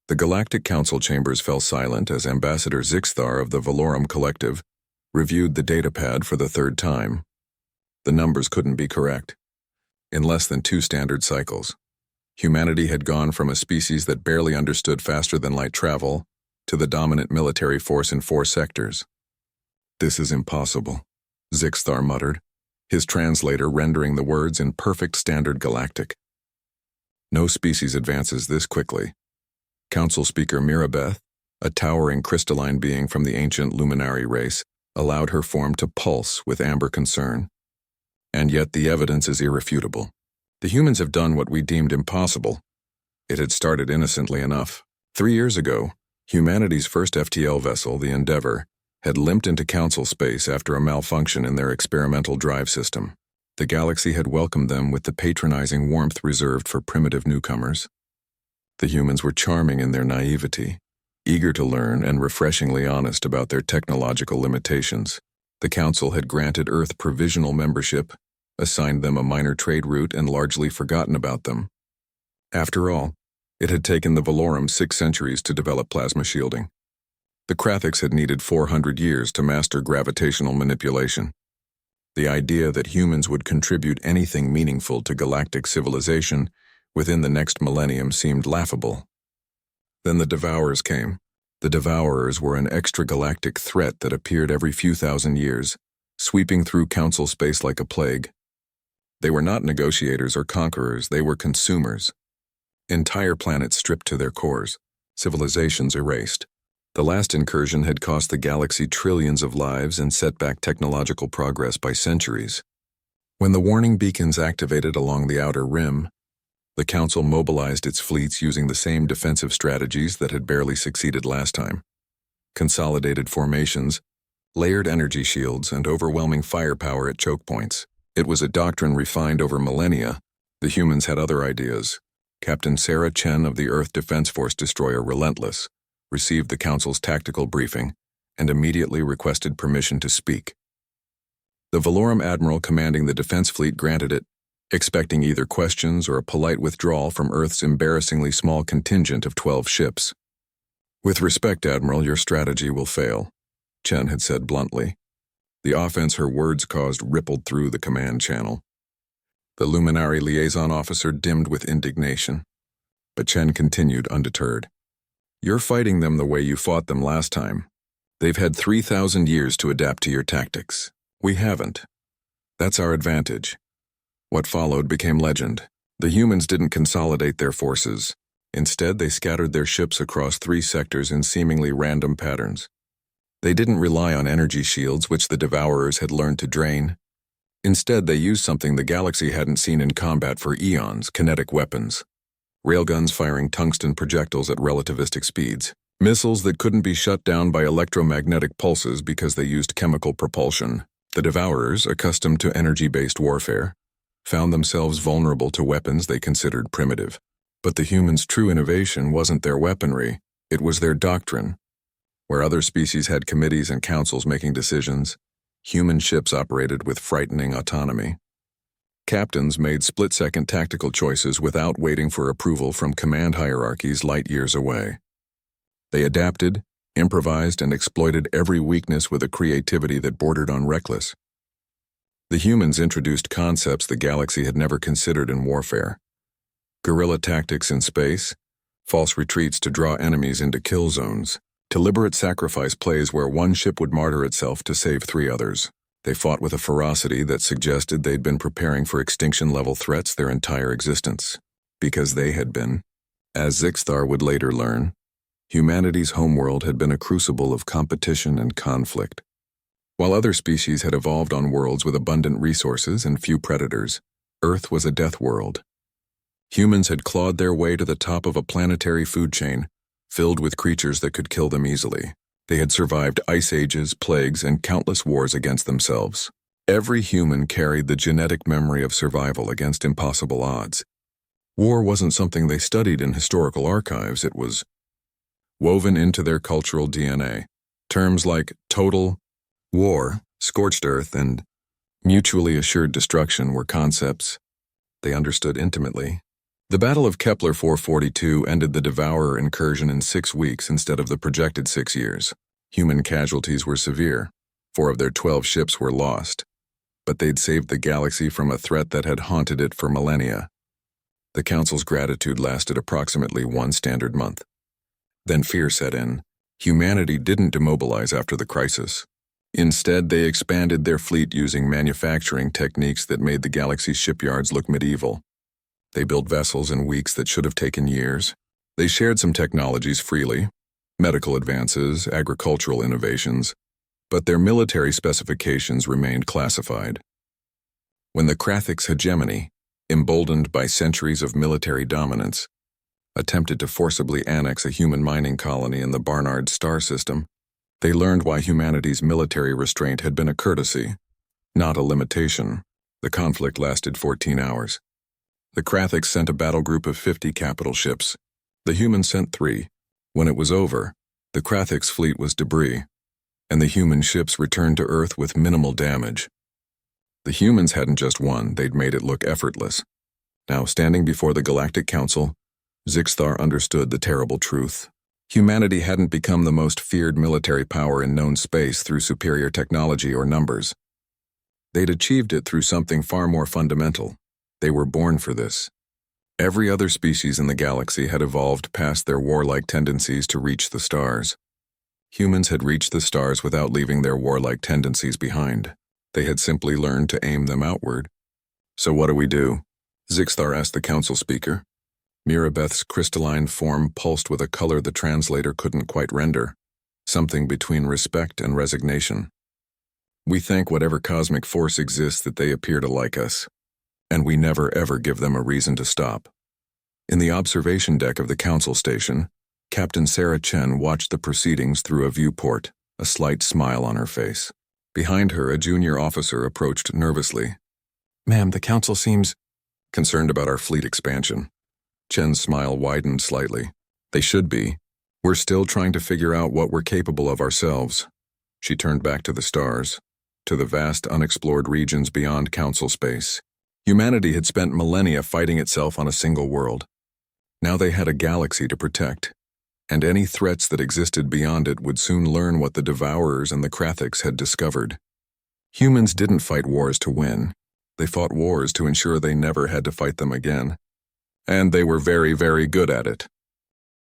The Galactic Council chambers fell silent as Ambassador Zixthar of the Valorum Collective reviewed the datapad for the third time. The numbers couldn't be correct. In less than 2 standard cycles, humanity had gone from a species that barely understood faster-than-light travel to the dominant military force in 4 sectors. "This is impossible," Zixthar muttered, his translator rendering the words in perfect standard galactic. "No species advances this quickly." Council Speaker Mirabeth, a towering crystalline being from the ancient luminary race, allowed her form to pulse with amber concern. "And yet the evidence is irrefutable. The humans have done what we deemed impossible." It had started innocently enough. 3 years ago, humanity's first FTL vessel, the Endeavour, had limped into Council space after a malfunction in their experimental drive system. The galaxy had welcomed them with the patronizing warmth reserved for primitive newcomers. The humans were charming in their naivety, eager to learn and refreshingly honest about their technological limitations. The Council had granted Earth provisional membership, assigned them a minor trade route, and largely forgotten about them. After all, it had taken the Valorum 6 centuries to develop plasma shielding. The Krathiks had needed 400 years to master gravitational manipulation. The idea that humans would contribute anything meaningful to galactic civilization within the next millennium seemed laughable. Then the Devourers came. The Devourers were an extragalactic threat that appeared every few thousand years, sweeping through Council space like a plague. They were not negotiators or conquerors, they were consumers. Entire planets stripped to their cores, civilizations erased. The last incursion had cost the galaxy trillions of lives and set back technological progress by centuries. When the warning beacons activated along the outer rim, the Council mobilized its fleets using the same defensive strategies that had barely succeeded last time. Consolidated formations, layered energy shields, and overwhelming firepower at choke points. It was a doctrine refined over millennia. The humans had other ideas. Captain Sarah Chen of the Earth Defense Force destroyer Relentless received the Council's tactical briefing and immediately requested permission to speak. The Valorum Admiral commanding the defense fleet granted it, expecting either questions or a polite withdrawal from Earth's embarrassingly small contingent of 12 ships. "With respect, Admiral, your strategy will fail," Chen had said bluntly. The offense her words caused rippled through the command channel. The Luminary liaison officer dimmed with indignation, but Chen continued undeterred. "You're fighting them the way you fought them last time. They've had 3,000 years to adapt to your tactics. We haven't. That's our advantage." What followed became legend. The humans didn't consolidate their forces. Instead, they scattered their ships across 3 sectors in seemingly random patterns. They didn't rely on energy shields, which the Devourers had learned to drain. Instead, they used something the galaxy hadn't seen in combat for eons: kinetic weapons. Railguns firing tungsten projectiles at relativistic speeds. Missiles that couldn't be shut down by electromagnetic pulses because they used chemical propulsion. The Devourers, accustomed to energy-based warfare, found themselves vulnerable to weapons they considered primitive. But the humans' true innovation wasn't their weaponry, it was their doctrine. Where other species had committees and councils making decisions, human ships operated with frightening autonomy. Captains made split-second tactical choices without waiting for approval from command hierarchies light years away. They adapted, improvised, and exploited every weakness with a creativity that bordered on reckless. The humans introduced concepts the galaxy had never considered in warfare. Guerrilla tactics in space, false retreats to draw enemies into kill zones, deliberate sacrifice plays where one ship would martyr itself to save 3 others. They fought with a ferocity that suggested they'd been preparing for extinction-level threats their entire existence. Because they had been. As Zixthar would later learn, humanity's homeworld had been a crucible of competition and conflict. While other species had evolved on worlds with abundant resources and few predators, Earth was a death world. Humans had clawed their way to the top of a planetary food chain, filled with creatures that could kill them easily. They had survived ice ages, plagues, and countless wars against themselves. Every human carried the genetic memory of survival against impossible odds. War wasn't something they studied in historical archives, it was woven into their cultural DNA. Terms like total war, scorched earth, and mutually assured destruction were concepts they understood intimately. The Battle of Kepler 442 ended the Devourer incursion in 6 weeks instead of the projected 6 years. Human casualties were severe. 4 of their 12 ships were lost. But they'd saved the galaxy from a threat that had haunted it for millennia. The Council's gratitude lasted approximately 1 standard month. Then fear set in. Humanity didn't demobilize after the crisis. Instead, they expanded their fleet using manufacturing techniques that made the galaxy's shipyards look medieval. They built vessels in weeks that should have taken years. They shared some technologies freely, medical advances, agricultural innovations, but their military specifications remained classified. When the Krathik's hegemony, emboldened by centuries of military dominance, attempted to forcibly annex a human mining colony in the Barnard star system, they learned why humanity's military restraint had been a courtesy, not a limitation. The conflict lasted 14 hours. The Krathiks sent a battle group of 50 capital ships. The humans sent 3. When it was over, the Krathik's fleet was debris, and the human ships returned to Earth with minimal damage. The humans hadn't just won, they'd made it look effortless. Now, standing before the Galactic Council, Zixthar understood the terrible truth. Humanity hadn't become the most feared military power in known space through superior technology or numbers. They'd achieved it through something far more fundamental. They were born for this. Every other species in the galaxy had evolved past their warlike tendencies to reach the stars. Humans had reached the stars without leaving their warlike tendencies behind. They had simply learned to aim them outward. So what do? Zixthar asked the council speaker. Mirabeth's crystalline form pulsed with a color the translator couldn't quite render, something between respect and resignation. We thank whatever cosmic force exists that they appear to like us, and we never ever give them a reason to stop. In the observation deck of the council station, Captain Sarah Chen watched the proceedings through a viewport, a slight smile on her face. Behind her, a junior officer approached nervously. "Ma'am, the council seems concerned about our fleet expansion." Chen's smile widened slightly. "They should be. We're still trying to figure out what we're capable of ourselves." She turned back to the stars, to the vast unexplored regions beyond council space. Humanity had spent millennia fighting itself on a single world. Now they had a galaxy to protect, and any threats that existed beyond it would soon learn what the Devourers and the Krathiks had discovered. Humans didn't fight wars to win. They fought wars to ensure they never had to fight them again. And they were very, very good at it.